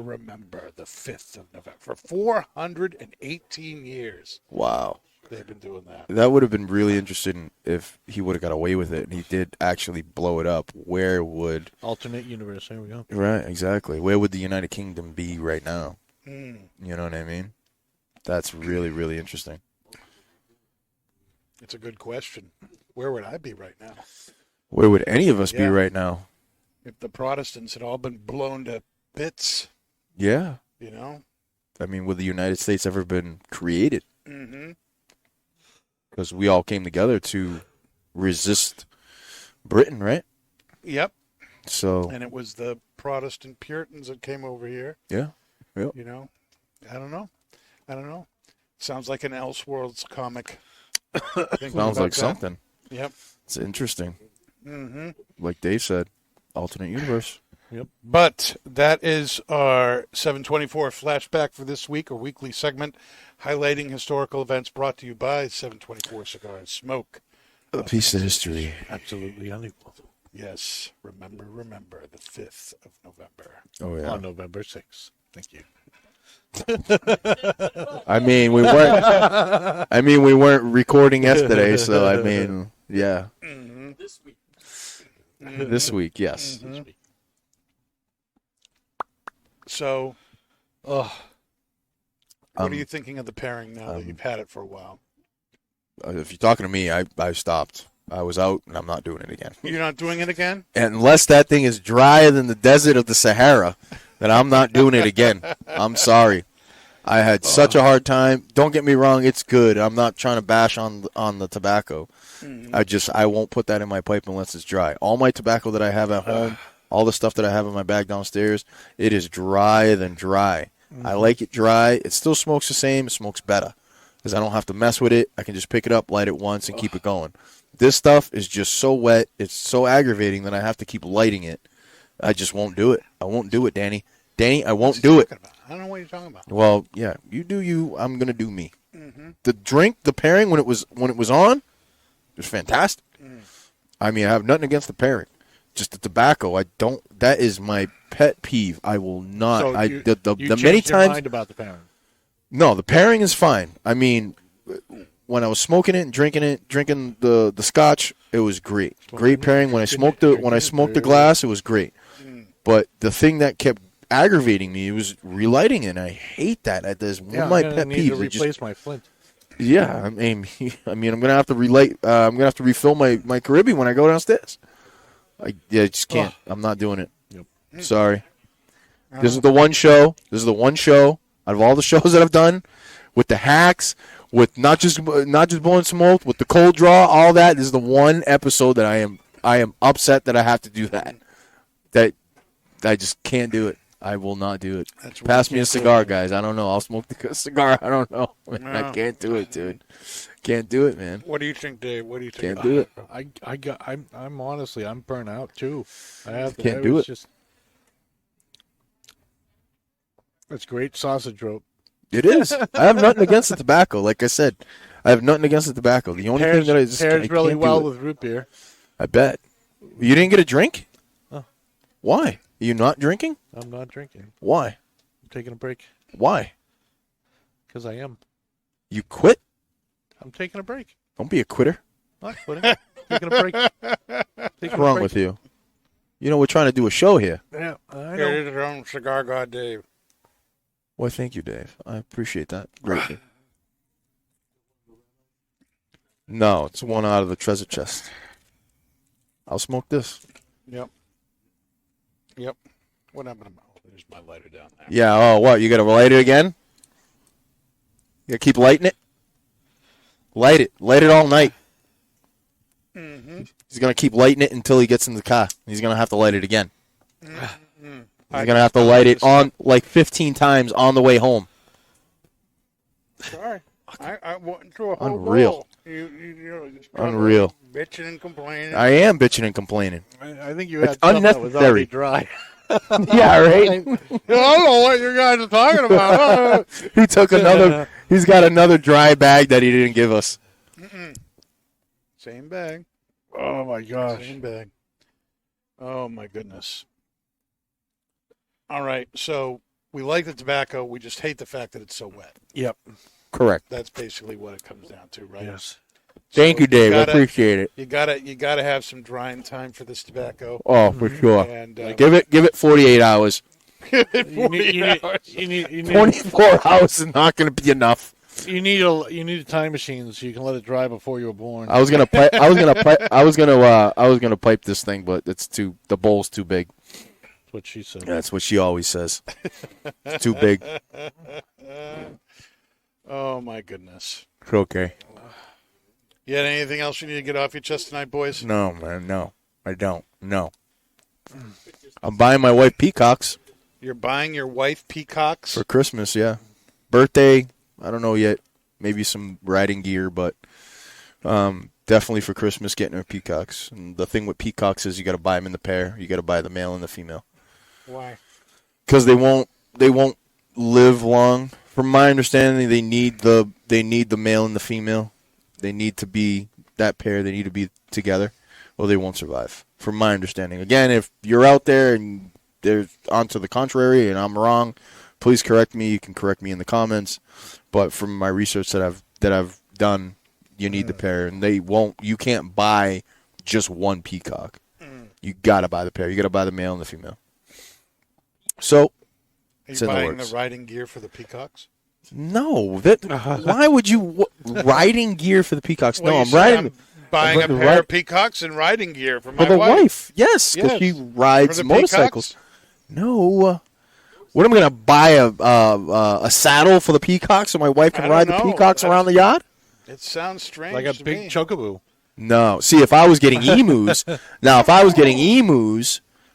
the 5th of November. For 418 years,
Wow.
they've been doing that.
That would have been really interesting if he would have got away with it and he did actually blow it up. Where would...
Alternate universe. There we go.
Right, exactly. Where would the United Kingdom be right now?
Mm.
You know what I mean? That's really, really interesting.
It's a good question. Where would I be right now?
Where would any of us be
Yeah.
right now?
If the Protestants had all been blown to bits,
Yeah.
you know?
I mean, would the United States ever been created?
Mm-hmm.
Because we all came together to resist Britain, right?
Yep.
So,
And it was the Protestant Puritans that came over here,
yeah. Yep.
you know? I don't know. Sounds like an Elseworlds comic. Thinking
Sounds
about
like
that.
something.
Yep.
It's interesting.
Mm-hmm.
Like Dave said, alternate universe.
But that is our 724 flashback for this week, or weekly segment highlighting historical events brought to you by 724 Cigar and Smoke.
A piece of history.
Absolutely unequal.
Yes, remember the 5th of November.
Oh, yeah.
On November 6th. Thank you.
I mean, we weren't recording yesterday, so I mean, yeah.
Mm-hmm.
This week.
This week, yes.
Mm-hmm. So, what are you thinking of the pairing now that you've had it for a while?
If you're talking to me, I stopped. I was out, and I'm not doing it again.
You're not doing it again?
Unless that thing is drier than the desert of the Sahara, then I'm not doing it again. I'm sorry. I had such a hard time. Don't get me wrong, it's good. I'm not trying to bash on the tobacco. I won't put that in my pipe unless it's dry. All my tobacco that I have at home, all the stuff that I have in my bag downstairs, it is drier than dry. I like it dry. It still smokes the same. It smokes better because I don't have to mess with it. I can just pick it up, light it once, and keep it going. This stuff is just so wet. It's so aggravating that I have to keep lighting it. I just won't do it. I won't do it, Danny. Danny, I won't do it.
I don't know what you're talking about.
Well, yeah, you do you. I'm gonna do me. The drink, the pairing when it was on, it was fantastic. I mean, I have nothing against the pairing. Just the tobacco, I don't. That is my pet peeve. I will not.
So you
the
changed
many
your
times.
mind about the parent.
No, the pairing is fine. I mean, when I was smoking it and drinking the scotch, it was great. Great pairing. When I smoked the glass, it was great. But the thing that kept aggravating me. It was relighting it. And I hate that. That's one
Yeah,
of my
I'm gonna
pet
need to
peeves. It
replace
just,
my flint.
yeah, I mean, I'm gonna have to relight. I'm gonna have to refill my Caribbean when I go downstairs. I just can't. I'm not doing it.
Yep.
Sorry. This is the one show. This is the one show out of all the shows that I've done with the hacks, with not just blowing smoke, with the cold draw, all that. This is the one episode that I am upset that I have to do that. That I just can't do it. I will not do it.
That's
Pass me a
ridiculous.
cigar, guys. I don't know. I'll smoke the cigar. I don't know. I can't do it, dude. Can't do it, man.
What do you think, Dave? What do you think?
Can't do it.
I'm honestly, I'm burnt out too. I have to.
Can't do it.
It's great sausage rope.
It is. I have nothing against the tobacco. Like I said, I have nothing against the tobacco. The only thing that I just
pairs
I
really
can't
well
do it.
with root beer.
I bet. You didn't get a drink?
Oh.
Why? Are you not drinking?
I'm not drinking.
Why?
I'm taking a break
Why?
because I am.
You quit?
I'm taking a break.
Don't be a quitter.
Not quitting. Taking a break.
What's wrong with you? You know, we're trying to do a show here.
Yeah, I know.
Here's your own cigar god, Dave.
Well, thank you, Dave. I appreciate that greatly. No, it's one out of the treasure chest. I'll smoke this.
Yep. What happened to my? Oh, there's my lighter down there.
Yeah, oh, what? You got to light it again? You got to keep lighting it? Light it. Light it all night.
Mm-hmm.
He's going to keep lighting it until he gets in the car. He's going to have to light it again.
Mm-hmm.
He's going to have to light it on like 15 times on the way home.
Sorry, I went through a whole
Unreal.
bowl. You just
Unreal.
bitching and complaining.
I am bitching and complaining.
I think you
It's
had something that was already
unnecessary.
dry.
Yeah, right?
I don't know what you guys are talking about.
He took another. He's got another dry bag that he didn't give us.
Same bag.
Oh my gosh.
Same bag. Oh my goodness. All right, so we like the tobacco. We just hate the fact that it's so wet.
Yep.
Correct.
That's basically what it comes down to, right?
Yes.
Thank
So
you, Dave. I
gotta-
appreciate it.
You gotta have some drying time for this tobacco.
Oh, for sure.
And
Give it 48 hours.
You need
24 hours is not going to be enough.
you need a time machine so you can let it dry before you were born.
I was gonna pipe. I was gonna pipe this thing, but the bowl's too big.
That's what she said.
That's what she always says. It's too big.
Oh my goodness.
It's okay.
You had anything else you need to get off your chest tonight, boys?
No, man. No, I don't. No. I'm buying my wife peacocks
You're buying your wife peacocks.
for Christmas. Yeah, birthday. I don't know yet. Maybe some riding gear, but definitely for Christmas, getting her peacocks. And the thing with peacocks is you got to buy them in the pair. You got to buy the male and the female.
Why?
Because they won't live long. From my understanding, they need the male and the female. They need to be that pair. They need to be together, or they won't survive. From my understanding. Again, if you're out there and there's onto the contrary and I'm wrong, please correct me. You can correct me in the comments. But from my research that I've done, you need the pair, and you can't buy just one peacock. You gotta buy the pair. You gotta buy the male and the female. So
Are
it's
you
in the
buying the
works.
riding gear for the peacocks?
No, why would you riding gear for the peacocks?
Well,
No,
you
I'm
said
riding
I'm buying a
the
pair of peacocks and riding gear for my
for the wife. Yes, because
Yes.
she
For
rides
the
motorcycles.
peacocks?
No. What am I gonna buy a saddle for the peacocks so my wife
I
can
don't
ride the
know.
peacocks around the yard?
It sounds strange.
Like a
to
big
me.
chocobo.
No. See, if I was getting emus,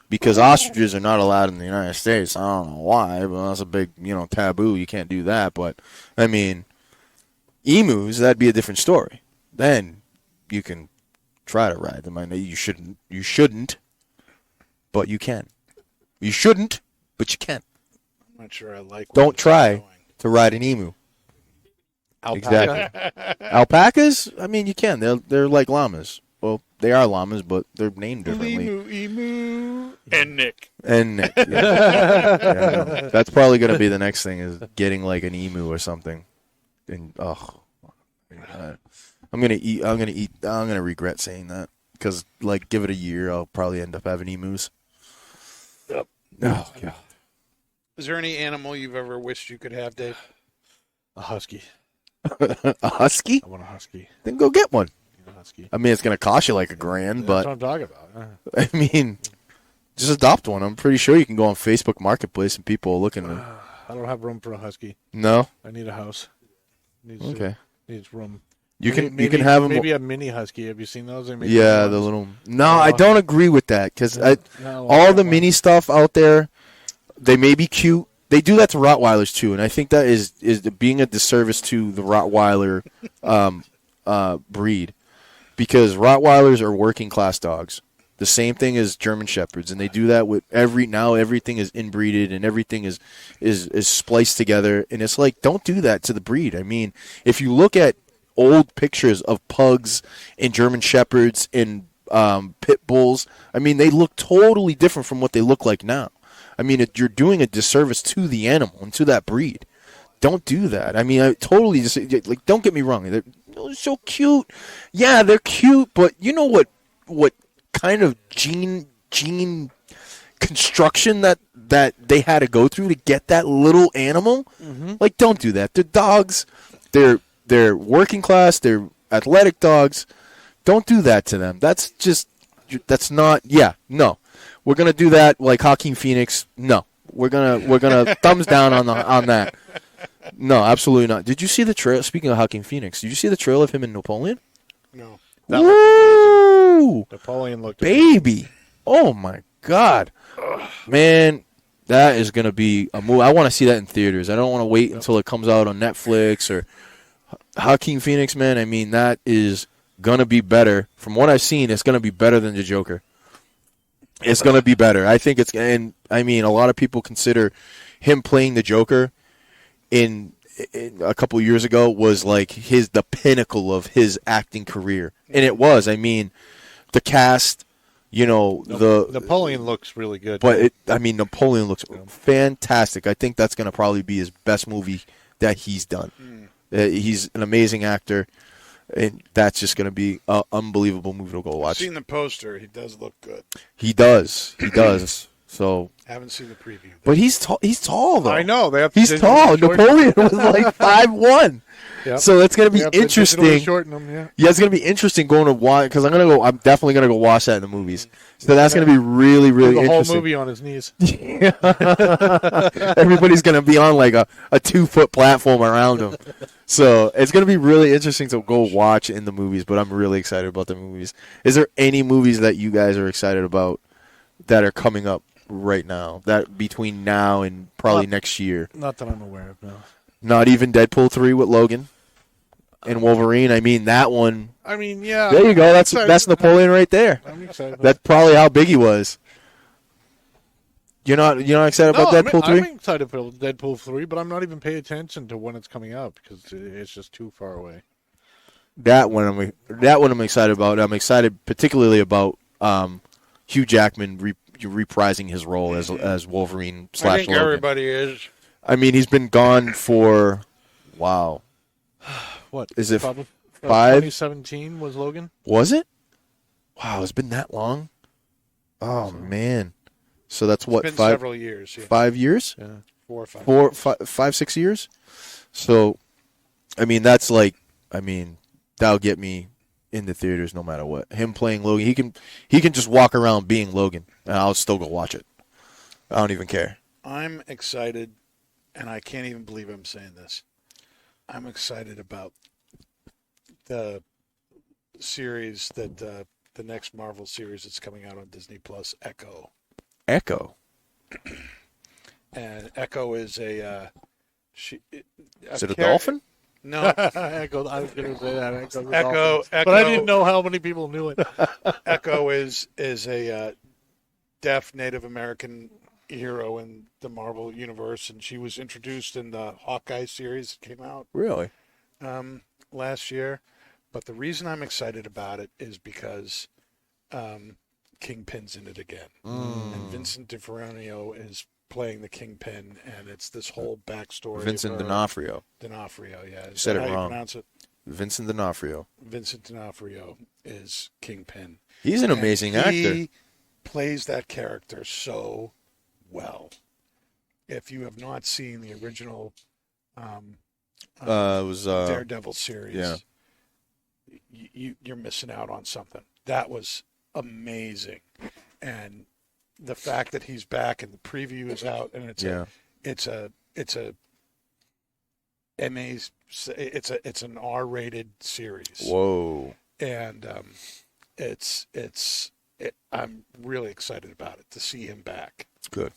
because ostriches are not allowed in the United States. I don't know why, but that's a big, taboo. You can't do that. But I mean, emus, that'd be a different story. Then you can try to ride them. I know you shouldn't, but you can. You shouldn't, but you can.
I'm not sure I like. where
Don't
this is
try
going.
to ride an emu.
Alpaca.
Exactly. Alpacas? I mean, you can. They're like llamas. Well, they are llamas, but they're named differently.
Emu, and Nick.
And Nick, yeah. Yeah, that's probably going to be the next thing is getting like an emu or something. And I'm gonna regret saying that because like give it a year, I'll probably end up having emus.
Yep.
Oh god.
Is there any animal you've ever wished you could have, Dave?
A husky.
A husky?
I want a husky.
Then go get one.
A husky.
I mean, it's going to cost you like $1,000,
That's
but
what I'm talking about.
I mean, just adopt one. I'm pretty sure you can go on Facebook Marketplace and people are looking.
I don't have room for a husky.
No?
I need a house.
Okay.
Needs room.
You
Maybe
can have them.
Maybe a mini husky. Have you seen those? They make
Yeah,
ones.
the little. No, I don't agree with that because
No,
all the mini stuff out there, they may be cute. They do that to Rottweilers too, and I think that is being a disservice to the Rottweiler breed, because Rottweilers are working class dogs. The same thing as German Shepherds, and they do that with everything is inbreeded and everything is spliced together, and it's like, don't do that to the breed. I mean, if you look at old pictures of pugs and German Shepherds and pit bulls, I mean, they look totally different from what they look like now. I mean, you're doing a disservice to the animal and to that breed. Don't do that. I mean, I totally just like. Don't get me wrong. They're so cute. Yeah, they're cute, but you know what kind of gene construction that they had to go through to get that little animal? Mm-hmm. Like, don't do that. They're dogs. They're working class. They're athletic dogs. Don't do that to them. That's not. Yeah, no. We're gonna do that like Joaquin Phoenix. No, we're gonna thumbs down on that. No, absolutely not. Did you see the trail? Speaking of Joaquin Phoenix, did you see the trail of him and Napoleon?
No.
Woo!
Napoleon looked
Baby. Oh my God, man, that is gonna be a movie. I want to see that in theaters. I don't want to wait until it comes out on Netflix or Joaquin Phoenix. Man, I mean, that is gonna be better. From what I've seen, it's gonna be better than the Joker. It's going to be better. I think it's, and I mean, a lot of people consider him playing the Joker in a couple years ago was like the pinnacle of his acting career, and it was. I mean, the cast, the
Napoleon looks really good.
But Napoleon looks fantastic. I think that's going to probably be his best movie that he's done. He's an amazing actor. And that's just going to be an unbelievable movie to go watch.
I've seen the poster. He does look good.
He does. So
haven't seen the preview.
But he's tall though.
I know.
He's tall. Napoleon was like 5'1".
Yep.
So it's going to be interesting.
Shorten him, yeah.
Yeah, it's going to be interesting going to watch because I'm definitely going to go watch that in the movies. So that's going to be really, really
the
interesting.
whole movie on his knees.
Everybody's going to be on like a 2-foot platform around him. So it's going to be really interesting to go watch in the movies, but I'm really excited about the movies. Is there any movies that you guys are excited about that are coming up right now, that between now and probably next year?
Not that I'm aware of, no.
Not even Deadpool 3 with Logan and Wolverine? I mean, that one.
I mean, yeah.
There you go. That's Napoleon right there.
I'm excited.
That's probably how big he was. You're not excited about Deadpool 3?
I'm excited for Deadpool 3, but I'm not even paying attention to when it's coming out because it's just too far away.
That one I'm excited about. I'm excited particularly about Hugh Jackman reprising his role as Wolverine /
I think
Logan.
everybody is.
I mean, he's been gone for
What
is it?
Probably,
5?
2017 was Logan.
Was it? Wow, it's been that long. Oh man. So that's what,
It's been several years. Yeah.
5 years?
Yeah.
4 or 5.
5, 6 years? So, I mean, that'll get me in the theaters no matter what. Him playing Logan, he can just walk around being Logan, and I'll still go watch it. I don't even care.
I'm excited, and I can't even believe I'm saying this. I'm excited about the series the next Marvel series that's coming out on Disney Plus, Echo.
Echo.
And Echo is
Is it a dolphin?
No,
I was going to say that.
Echo.
But I didn't know how many people knew it.
Echo is a deaf Native American hero in the Marvel universe, and she was introduced in the Hawkeye series that came out
Really?
last year. But the reason I'm excited about it is because Kingpin's in it again, and Vincent D'Onofrio is playing the Kingpin, and it's this whole backstory.
Vincent
of her.
D'Onofrio.
D'Onofrio, yeah.
You said it
how
wrong.
You pronounce it?
Vincent D'Onofrio.
Vincent D'Onofrio is Kingpin.
He's an amazing actor.
He plays that character so well. if you have not seen the original
It was
Daredevil series,
yeah.
you're missing out on something. That was amazing, and the fact that he's back and the preview is out, and it's an R-rated series.
Whoa.
And I'm really excited about it to see him back.
Good.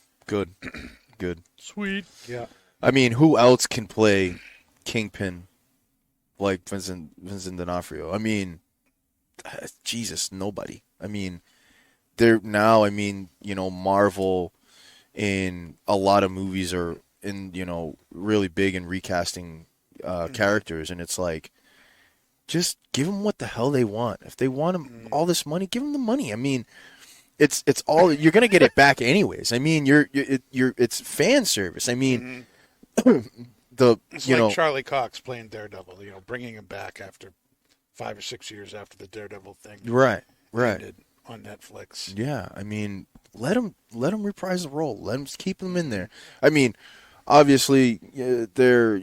Sweet.
Yeah.
I mean, who else can play Kingpin like Vincent D'Onofrio? I mean, Jesus, nobody. I mean, they're now. I mean, Marvel in a lot of movies are really big in recasting characters, and it's like, just give them what the hell they want. If they want them all this money, give them the money. I mean, it's all you're gonna get it back anyways. I mean, it's fan service. I mean,
It's like Charlie Cox playing Daredevil. Bringing him back after 5 or 6 years after the Daredevil thing.
Right.
Ended on Netflix.
Yeah, I mean, let him reprise the role. Let him keep him in there. I mean, obviously, they're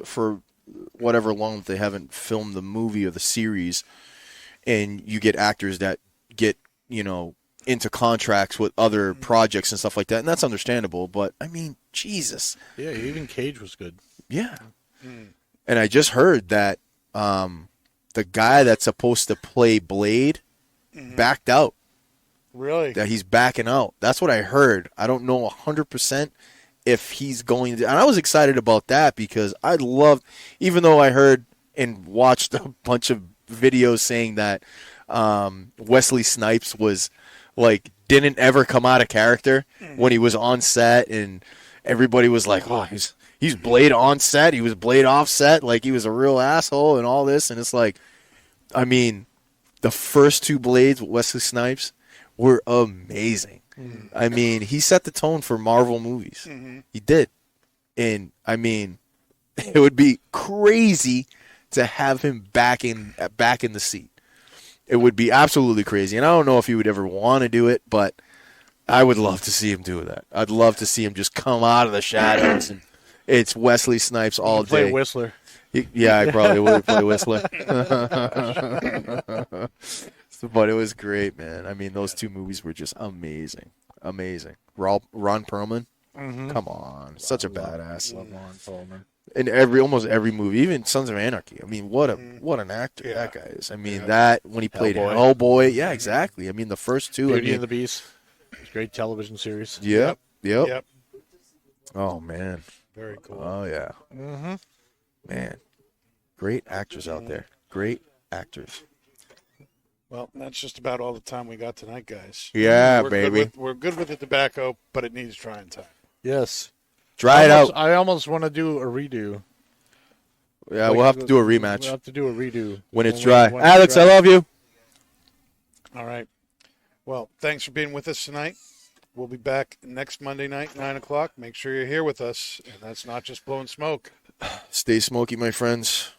for whatever long they haven't filmed the movie or the series, and you get actors that get into contracts with other projects and stuff like that, and that's understandable. But I mean, Jesus.
Yeah, even Cage was good.
Yeah. And I just heard that the guy that's supposed to play Blade backed out.
Really?
That he's backing out. That's what I heard. I don't know 100% if he's going to. And I was excited about that because I loved, even though I heard and watched a bunch of videos saying that Wesley Snipes was like, didn't ever come out of character when he was on set, and everybody was like, oh, he's Blade on set, he was Blade off set, like he was a real asshole and all this. And it's like, I mean, the first two Blades with Wesley Snipes were amazing. I mean, he set the tone for Marvel movies. He did. And I mean, it would be crazy to have him back in the seat. It would be absolutely crazy. And I don't know if he would ever want to do it, but I would love to see him do that. I'd love to see him just come out of the shadows and it's Wesley Snipes all
Play
day.
Whistler.
Yeah, I probably would play Whistler. But it was great, man. I mean, those two movies were just amazing. Amazing. Ron Perlman, come on. Such a badass.
Love Ron Perlman.
In almost every movie, even Sons of Anarchy. I mean, what an actor that guy is. I mean, that when he played Hellboy, yeah, exactly. I mean, the first two.
Beauty and the Beast. Great television series.
Yep.
Yep.
Oh man.
Very cool.
Oh yeah. Man, great actors out there. Great actors.
Well, that's just about all the time we got tonight, guys.
Yeah,
We're
baby.
We're good with the tobacco, but it needs trying time.
Yes.
Dry it out.
I almost want to do a redo.
Yeah, we'll have to do a rematch
We'll have to do a redo.
when it's dry.
when
Alex,
it's
I love you.
All right. Well, thanks for being with us tonight. We'll be back next Monday night, 9 o'clock. Make sure you're here with us, and that's not just blowing smoke.
Stay smoky, my friends.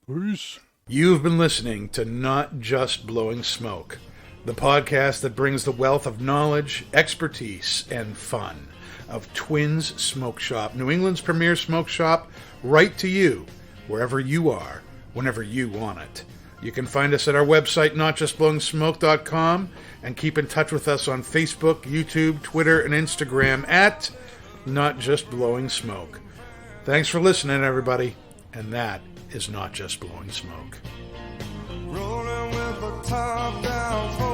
Peace.
You've been listening to Not Just Blowing Smoke, the podcast that brings the wealth of knowledge, expertise, and fun of Twins Smoke Shop, New England's premier smoke shop, right to you, wherever you are, whenever you want it. You can find us at our website, notjustblowingsmoke.com, and keep in touch with us on Facebook, YouTube, Twitter, and Instagram at Not Just Blowing Smoke. Thanks for listening, everybody, and that is Not Just Blowing Smoke.
Rolling with the top down.